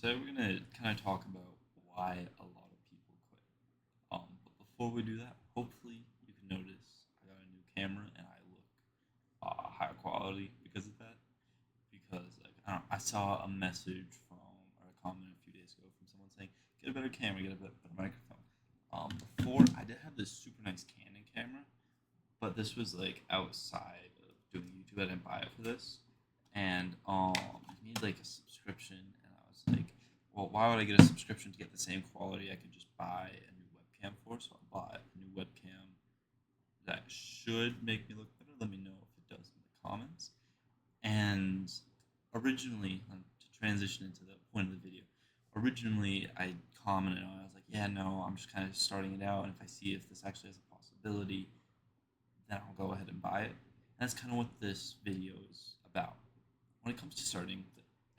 Today we're gonna kind of talk about why a lot of people quit. But before we do that, hopefully you can notice I got a new camera and I look higher quality because of that. Because like I saw a message from or a comment a few days ago from someone saying get a better camera, get a better microphone. Before I did have this super nice Canon camera, but this was like outside of doing YouTube. I didn't buy it for this, and you need like a subscription, and I was like, well, why would I get a subscription to get the same quality I could just buy a new webcam for? So I bought a new webcam that should make me look better. Let me know if it does in the comments. And originally, to transition into the point of the video, originally I commented on it. I was like, yeah, no, I'm just kind of starting it out, and if I see if this actually has a possibility, then I'll go ahead and buy it. And that's kind of what this video is about. When it comes to starting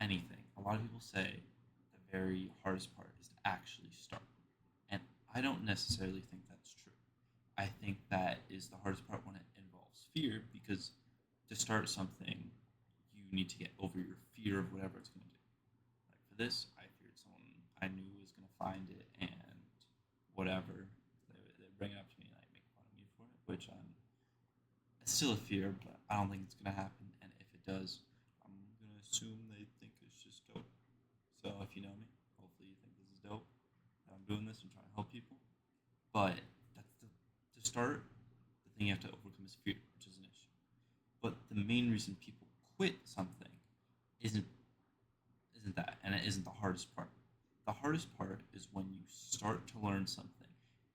anything, a lot of people say the very hardest part is to actually start. And I don't necessarily think that's true. I think that is the hardest part when it involves fear because to start something, you need to get over your fear of whatever it's going to do. Like for this, I feared someone I knew was going to find it and whatever. They bring it up to me and like make fun of me for it, which it's still a fear, but I don't think it's gonna happen. And if it does, I'm gonna assume they think it's just dope. So if you know me, hopefully you think this is dope. That I'm doing this and trying to help people. But that's to start. The thing you have to overcome is fear, which is an issue. But the main reason people quit something isn't isn't that, and it isn't the hardest part. The hardest part is when you start to learn something,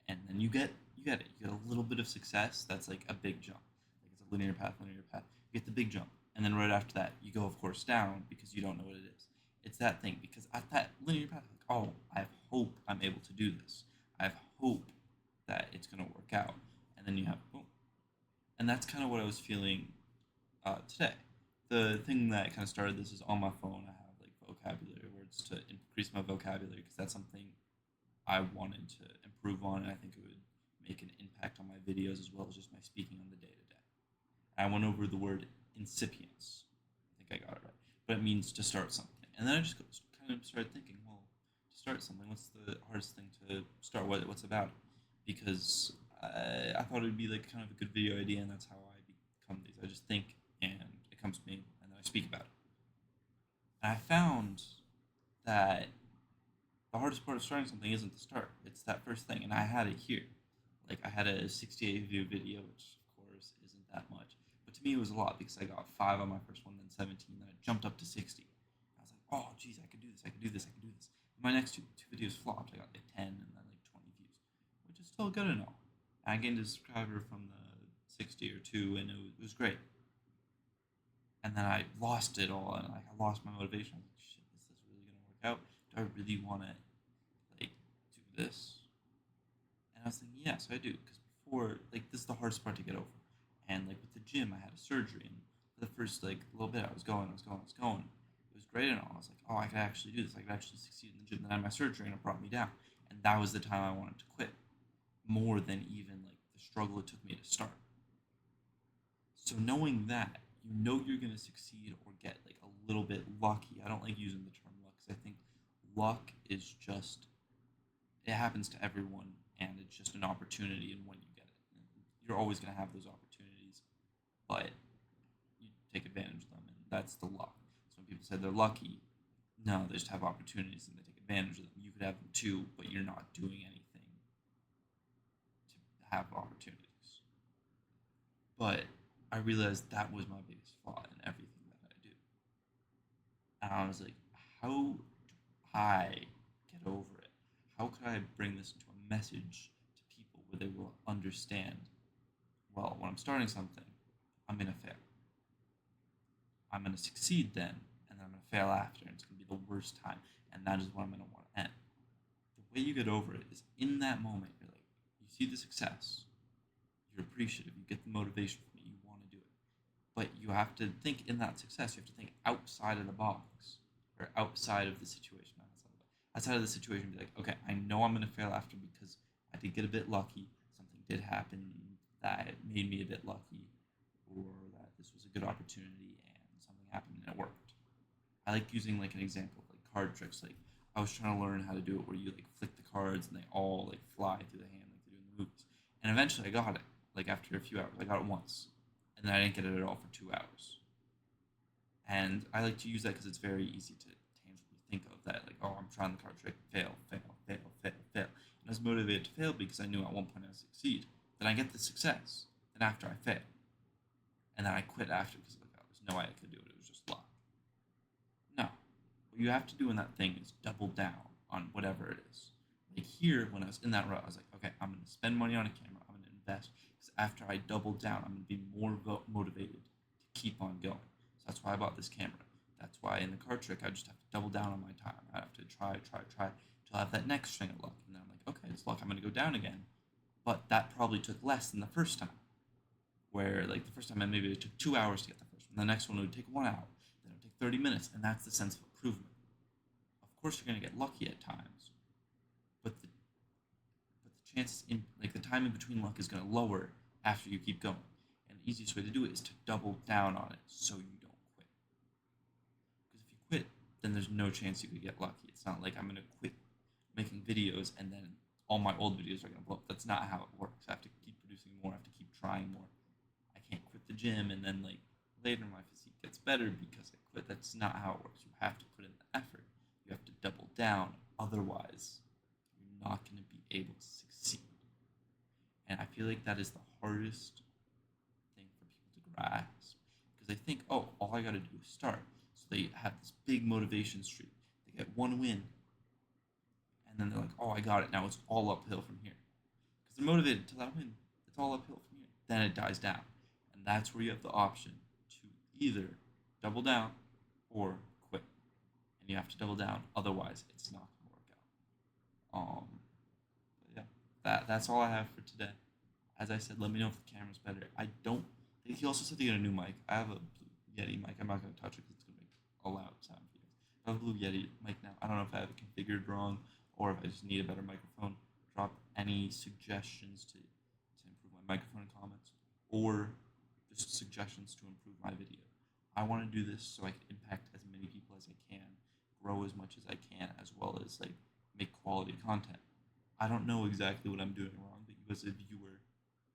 and then you get it. You get a little bit of success. That's like a big jump. Like it's a linear path, linear path. You get the big jump, and then right after that, you go of course down because you don't know what it is. It's that thing because at that linear path, like oh, I have hope I'm able to do this. I have hope that it's gonna work out, and then you have boom, and that's kind of what I was feeling today. The thing that kind of started this is on my phone. I have like vocabulary words to increase my vocabulary because that's something I wanted to improve on, and I think it would make an impact on my videos as well as just my speaking on the day to day. I went over the word incipience. I think I got it right, but it means to start something. And then I just kind of started thinking, well, to start something, what's the hardest thing to start? What's about it? Because I thought it would be like kind of a good video idea, and that's how I become these. I just think, and it comes to me, and then I speak about it. And I found that the hardest part of starting something isn't the start; it's that first thing. And I had it here. Like I had a 68 view video, which of course isn't that much, but to me it was a lot because I got 5 on my first one, then 17, then it jumped up to 60. I was like, oh geez, I could do this, I could do this, I could do this. And my next two videos flopped. I got like 10 and then like 20 views, which is still good enough. And I gained a subscriber from the 60 or two, and it was great. And then I lost it all, and like I lost my motivation. I was like, shit, is this really gonna work out? Do I really want to like do this? And I was thinking, yes, I do, because before, like, this is the hardest part to get over. And like with the gym, I had a surgery, and for the first like little bit, I was going, I was going, I was going. It was great and all. I was like, oh, I could actually do this. I could actually succeed in the gym. Then I had my surgery, and it brought me down. And that was the time I wanted to quit, more than even like the struggle it took me to start. So knowing that, you know you're gonna succeed or get like a little bit lucky. I don't like using the term luck because I think luck is just it happens to everyone, and it's just an opportunity and when you get it. And you're always going to have those opportunities, but you take advantage of them, and that's the luck. So when people say they're lucky, no, they just have opportunities and they take advantage of them. You could have them too, but you're not doing anything to have opportunities. But I realized that was my biggest flaw in everything that I do. And I was like, how do I get over it? How could I bring this into a message to people where they will understand? Well, when I'm starting something, I'm going to fail. I'm going to succeed then, and then I'm going to fail after, and it's going to be the worst time, and that is what I'm going to want to end. The way you get over it is in that moment, you're like, you see the success, you're appreciative, you get the motivation from it, you want to do it. But you have to think in that success, you have to think outside of the box, or outside of the situation, not outside of the situation, be like, okay, I know I'm going to fail after because I did get a bit lucky. Something did happen that made me a bit lucky, or that this was a good opportunity and something happened and it worked. I like using like an example of like card tricks. Like I was trying to learn how to do it where you like flick the cards and they all like fly through the hand like they do in the movies. And eventually I got it. Like after a few hours, I got it once, and then I didn't get it at all for 2 hours. And I like to use that because it's very easy to tangibly think of that. Like, oh, I'm trying the card trick, fail, fail, fail, fail, fail. And I was motivated to fail because I knew at one point I would succeed. Then I get the success. Then after I fail, and then I quit after because like, oh, there's no way I could do it. It was just luck. No, what you have to do in that thing is double down on whatever it is. Like here, when I was in that rut, I was like, okay, I'm going to spend money on a camera. I'm going to invest because after I double down, I'm going to be more motivated to keep on going. So that's why I bought this camera. That's why in the card trick, I just have to double down on my time. I have to try till I have that next string of luck. And then I'm like, okay, it's luck. I'm going to go down again. But that probably took less than the first time. Where like the first time, maybe it took 2 hours to get the first one. The next one would take 1 hour. Then it would take 30 minutes. And that's the sense of improvement. Of course, you're going to get lucky at times. But the chances in like the time in between luck is going to lower after you keep going. And the easiest way to do it is to double down on it so you don't quit. Because if you quit, then there's no chance you could get lucky. It's not like I'm going to quit making videos and then all my old videos are going to blow up. That's not how it works. I have to keep producing more. I have to keep trying more. I can't quit the gym and then like later my physique gets better because I quit. That's not how it works. You have to put in the effort. You have to double down. Otherwise, you're not going to be able to succeed. And I feel like that is the hardest thing for people to grasp because they think, oh, all I got to do is start. So they have this big motivation streak. They get one win, and then they're like, oh, I got it. Now it's all uphill from here. Because they're motivated to that win. It's all uphill from here. Then it dies down. And that's where you have the option to either double down or quit. And you have to double down. Otherwise, it's not going to work out. But yeah, that's all I have for today. As I said, let me know if the camera's better. I don't think he also said to get a new mic. I have a Blue Yeti mic. I'm not going to touch it because it's going to make a loud sound for you. I have a Blue Yeti mic now. I don't know if I have it configured wrong or if I just need a better microphone. Drop any suggestions to improve my microphone in comments or just suggestions to improve my video. I want to do this so I can impact as many people as I can, grow as much as I can, as well as like make quality content. I don't know exactly what I'm doing wrong, but you as a viewer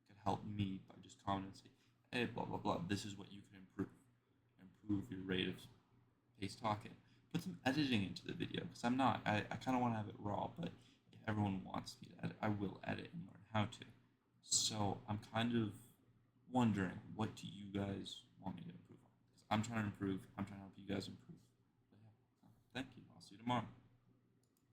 could help me by just commenting and say, hey, blah, blah, blah, this is what you can improve. Improve your rate of pace talking. Put some editing into the video, because I'm not. I kind of want to have it raw, but if everyone wants me to edit, I will edit and learn how to. So I'm kind of wondering, what do you guys want me to improve on? Because I'm trying to improve. I'm trying to help you guys improve. But yeah, thank you. I'll see you tomorrow.